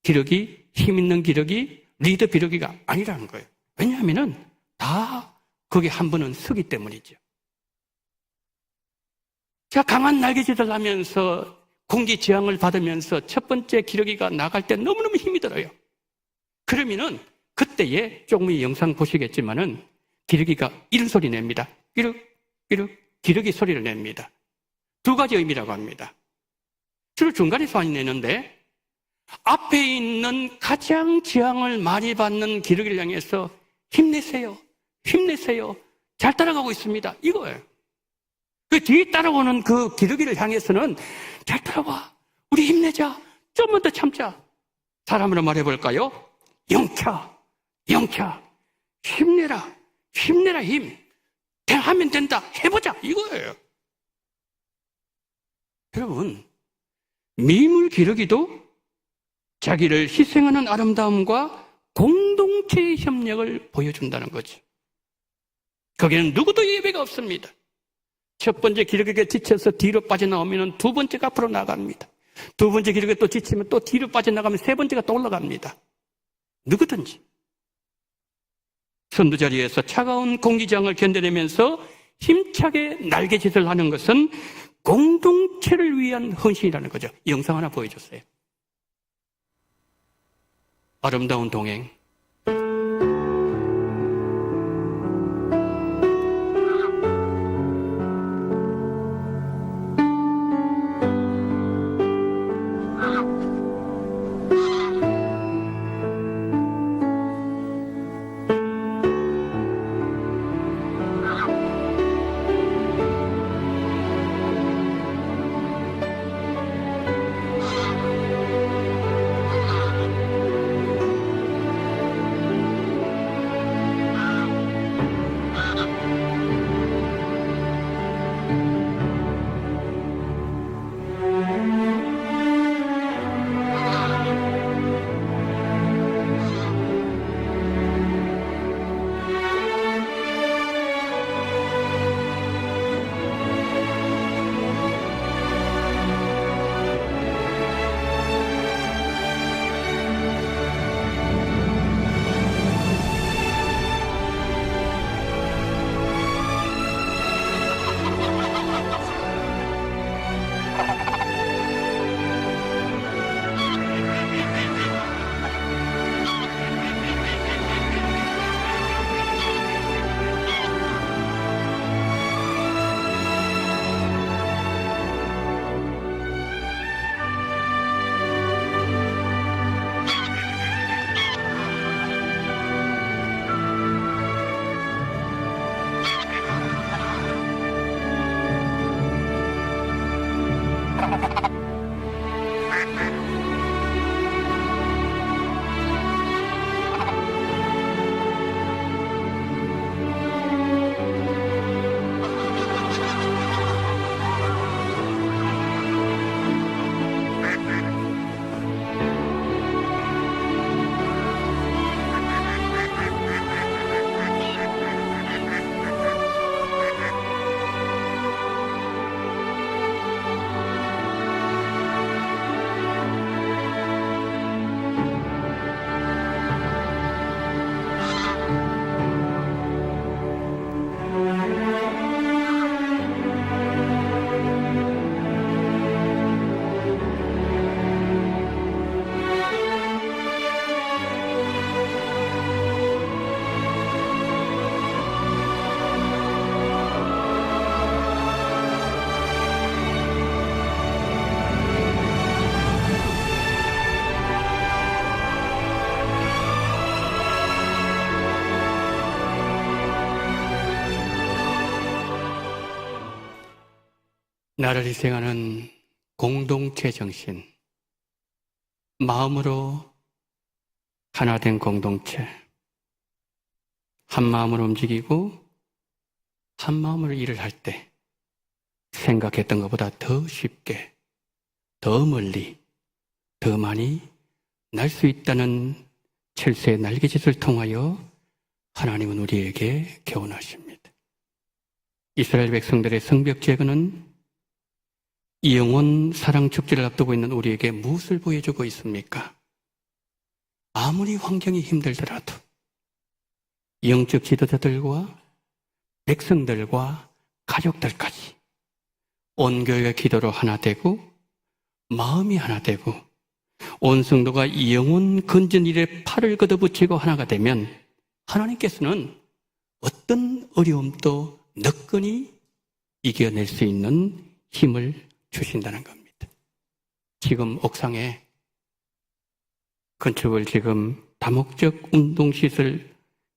기러기, 힘 있는 기러기, 리더 기러기가 아니라는 거예요. 왜냐하면은 다 거기 한 번은 서기 때문이죠. 자, 강한 날개짓을 하면서 공기 저항을 받으면서 첫 번째 기러기가 나갈 때 너무너무 힘이 들어요. 그러면은 그때에 조금 이 영상 보시겠지만은 기러기가 이런 소리 냅니다. 삐륵, 삐륵, 기러기 소리를 냅니다. 두 가지 의미라고 합니다. 주로 중간에서 많이 내는데 앞에 있는 가장 저항을 많이 받는 기러기를 향해서 힘내세요. 힘내세요. 잘 따라가고 있습니다. 이거예요. 그 뒤에 따라오는 그 기러기를 향해서는 잘 따라와. 우리 힘내자. 좀만 더 참자. 사람으로 말해볼까요? 영차. 영차. 힘내라. 힘내라 힘. 하면 된다. 해보자. 이거예요. 여러분, 미물 기러기도 자기를 희생하는 아름다움과 공동체의 협력을 보여준다는 거죠. 거기는 누구도 예외가 없습니다. 첫 번째 기러기가 지쳐서 뒤로 빠져나오면 두 번째가 앞으로 나갑니다. 두 번째 기러기가 또 지치면 또 뒤로 빠져나가면 세 번째가 또 올라갑니다. 누구든지. 선두 자리에서 차가운 공기장을 견뎌내면서 힘차게 날개짓을 하는 것은 공동체를 위한 헌신이라는 거죠. 영상 하나 보여줬어요. 아름다운 동행. 나를 희생하는 공동체 정신, 마음으로 하나 된 공동체, 한 마음으로 움직이고 한 마음으로 일을 할 때 생각했던 것보다 더 쉽게, 더 멀리, 더 많이 날 수 있다는 철새의 날개짓을 통하여 하나님은 우리에게 교훈하십니다. 이스라엘 백성들의 성벽 제거는 영원 사랑 축제를 앞두고 있는 우리에게 무엇을 보여주고 있습니까? 아무리 환경이 힘들더라도 영적 지도자들과 백성들과 가족들까지 온 교회가 기도로 하나 되고 마음이 하나 되고 온 성도가 영원 건전 일에 팔을 걷어붙이고 하나가 되면 하나님께서는 어떤 어려움도 너끈히 이겨낼 수 있는 힘을 주신다는 겁니다. 지금 옥상에 건축을 지금 다목적 운동시설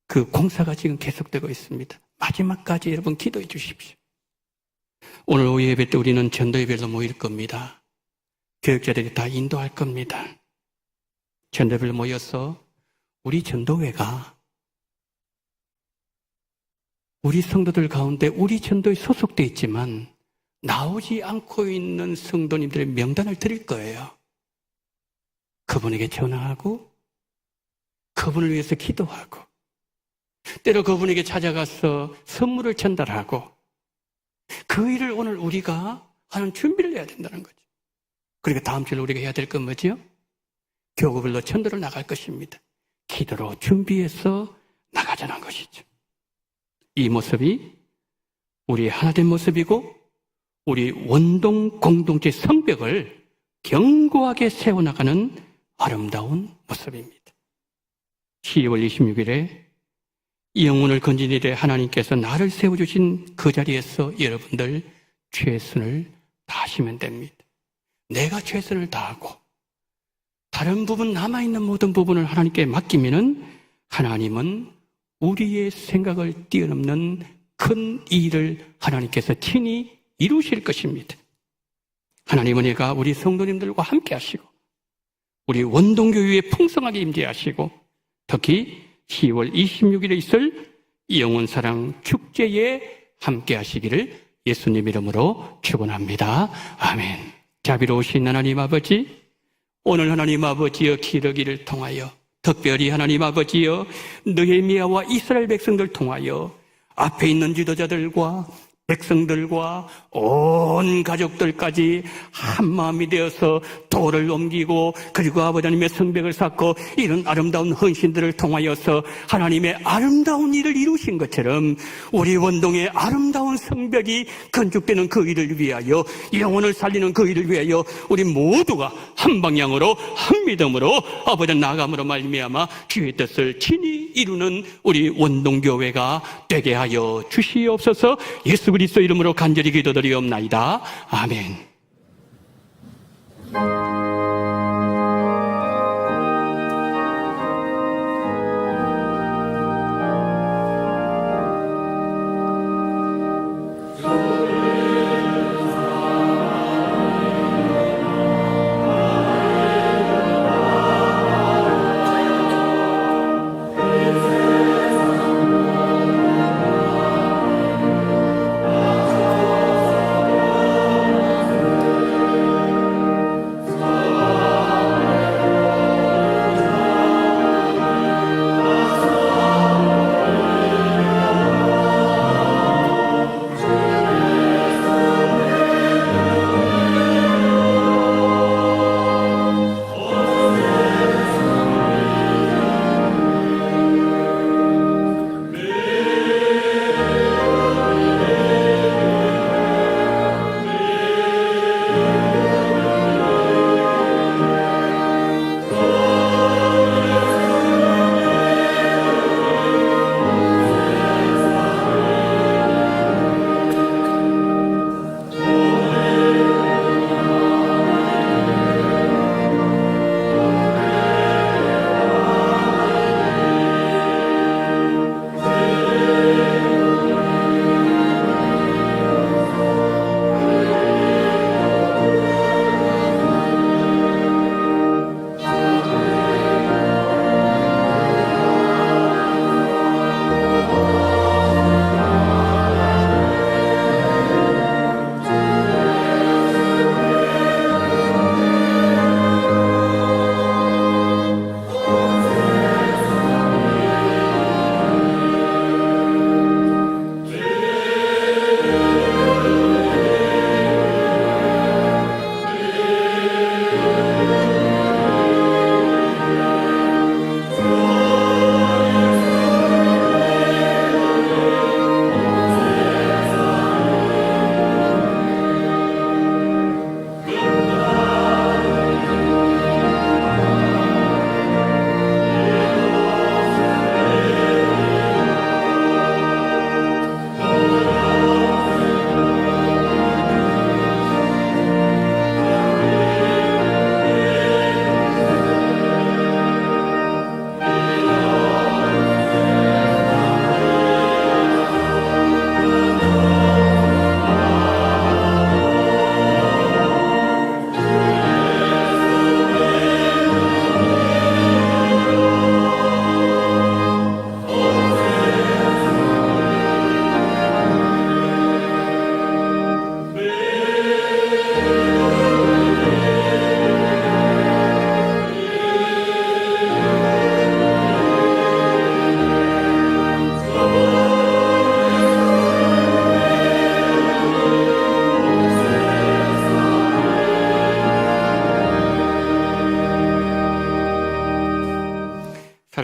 그 공사가 지금 계속되고 있습니다. 마지막까지 여러분 기도해 주십시오. 오늘 오후 예배 때 우리는 전도 예배로 모일 겁니다. 교육자들이 다 인도할 겁니다. 전도별로 모여서 우리 전도회가 우리 성도들 가운데 우리 전도에 소속되어 있지만 나오지 않고 있는 성도님들의 명단을 드릴 거예요. 그분에게 전화하고 그분을 위해서 기도하고 때로 그분에게 찾아가서 선물을 전달하고 그 일을 오늘 우리가 하는 준비를 해야 된다는 거죠. 그러니까 다음 주에 우리가 해야 될 건 뭐죠? 교구별로 전도를 나갈 것입니다. 기도로 준비해서 나가자는 것이죠. 이 모습이 우리의 하나된 모습이고 우리 원동 공동체 성벽을 견고하게 세워나가는 아름다운 모습입니다. 10월 26일에 영혼을 건진 일에 하나님께서 나를 세워주신 그 자리에서 여러분들 최선을 다하시면 됩니다. 내가 최선을 다하고 다른 부분 남아있는 모든 부분을 하나님께 맡기면은 하나님은 우리의 생각을 뛰어넘는 큰 일을 하나님께서 친히 이루실 것입니다. 하나님은 얘가 우리 성도님들과 함께 하시고 우리 원동교회에 풍성하게 임재하시고 특히 10월 26일에 있을 영혼사랑 축제에 함께 하시기를 예수님 이름으로 축원합니다. 아멘. 자비로우신 하나님 아버지, 오늘 하나님 아버지여 기러기를 통하여 특별히 하나님 아버지여 느헤미야와 이스라엘 백성들 통하여 앞에 있는 지도자들과 백성들과 온 가족들까지 한 마음이 되어서 돌을 옮기고 그리고 아버지 하나님의 성벽을 쌓고 이런 아름다운 헌신들을 통하여서 하나님의 아름다운 일을 이루신 것처럼 우리 원동의 아름다운 성벽이 건축되는 그 일을 위하여 영혼을 살리는 그 일을 위하여 우리 모두가 한 방향으로 한 믿음으로 아버지 나아감으로 말미암아 주의 뜻을 친히 이루는 우리 원동교회가 되게 하여 주시옵소서. 예수 그리스도 이름으로 간절히 기도드리옵나이다. 아멘.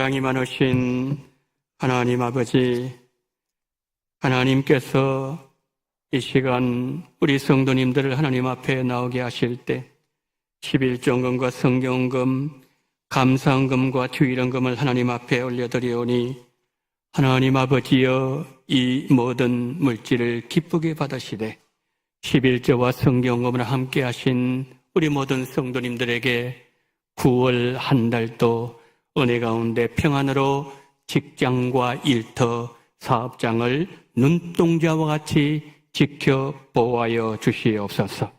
사랑이 많으신 하나님 아버지, 하나님께서 이 시간 우리 성도님들을 하나님 앞에 나오게 하실 때 11조금과 성경금, 감사헌금과 주일헌금을 하나님 앞에 올려드리오니 하나님 아버지여 이 모든 물질을 기쁘게 받으시되 11조와 성경금을 함께 하신 우리 모든 성도님들에게 9월 한 달도 은혜 가운데 평안으로 직장과 일터, 사업장을 눈동자와 같이 지켜 보호하여 주시옵소서.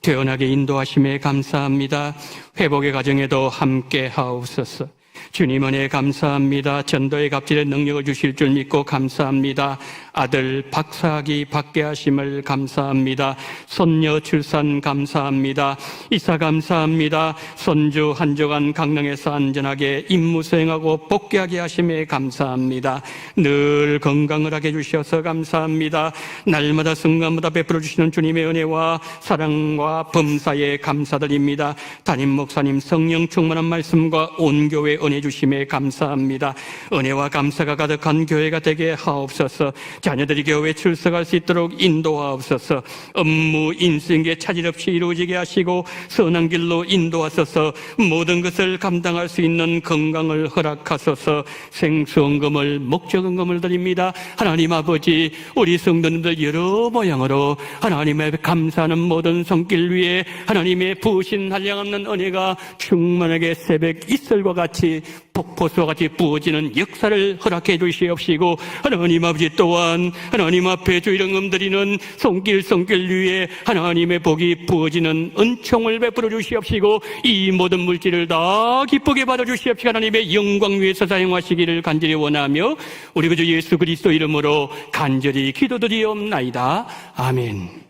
태어나게 인도하심에 감사합니다. 회복의 과정에도 함께 하옵소서. 주님 은혜 감사합니다. 전도의 갑질의 능력을 주실 줄 믿고 감사합니다. 아들 박사학위 받게 하심을 감사합니다. 손녀 출산 감사합니다. 이사 감사합니다. 손주 한 주간 강릉에서 안전하게 임무 수행하고 복귀하게 하심에 감사합니다. 늘 건강을 하게 해주셔서 감사합니다. 날마다 순간마다 베풀어 주시는 주님의 은혜와 사랑과 범사에 감사드립니다. 담임 목사님 성령 충만한 말씀과 온 교회 은혜 주심에 감사합니다. 은혜와 감사가 가득한 교회가 되게 하옵소서. 자녀들이 교회에 출석할 수 있도록 인도하옵소서. 업무, 인생계 차질 없이 이루어지게 하시고 선한 길로 인도하소서. 모든 것을 감당할 수 있는 건강을 허락하소서. 생수헌금을, 목적헌금을 드립니다. 하나님 아버지, 우리 성도님들 여러 모양으로 하나님의 감사하는 모든 손길 위에 하나님의 부으신 한량없는 은혜가 충만하게 새벽 이슬과 같이 폭포수와 같이 부어지는 역사를 허락해 주시옵시고 하나님 아버지 또한 하나님 앞에 주일헌금 드리는 손길 위에 하나님의 복이 부어지는 은총을 베풀어 주시옵시고 이 모든 물질을 다 기쁘게 받아 주시옵시고 하나님의 영광 위에서 사용하시기를 간절히 원하며 우리 구주 예수 그리스도 이름으로 간절히 기도드리옵나이다. 아멘.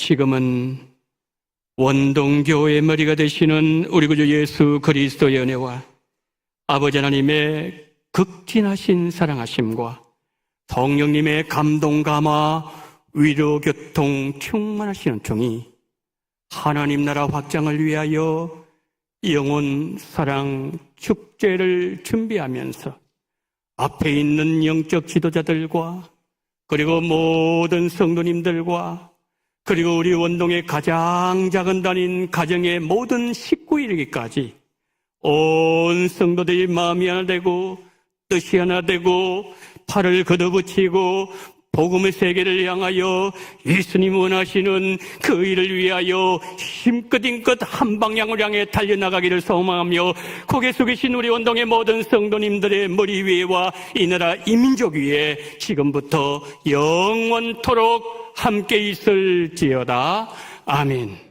지금은 원동교회의 머리가 되시는 우리 구주 예수 그리스도의 은혜와 아버지 하나님의 극진하신 사랑하심과 성령님의 감동 감화 위로 교통 충만하신 은총이 하나님 나라 확장을 위하여 영혼 사랑 축제를 준비하면서 앞에 있는 영적 지도자들과 그리고 모든 성도님들과 그리고 우리 원동의 가장 작은 단인 가정의 모든 식구 이르기까지 온 성도들이 마음이 하나 되고 뜻이 하나 되고 팔을 걷어붙이고 복음의 세계를 향하여 예수님 원하시는 그 일을 위하여 힘껏 한 방향을 향해 달려나가기를 소망하며 고개 숙이신 우리 원동의 모든 성도님들의 머리 위에와 이 나라 이 민족 위에 지금부터 영원토록 함께 있을지어다. 아멘.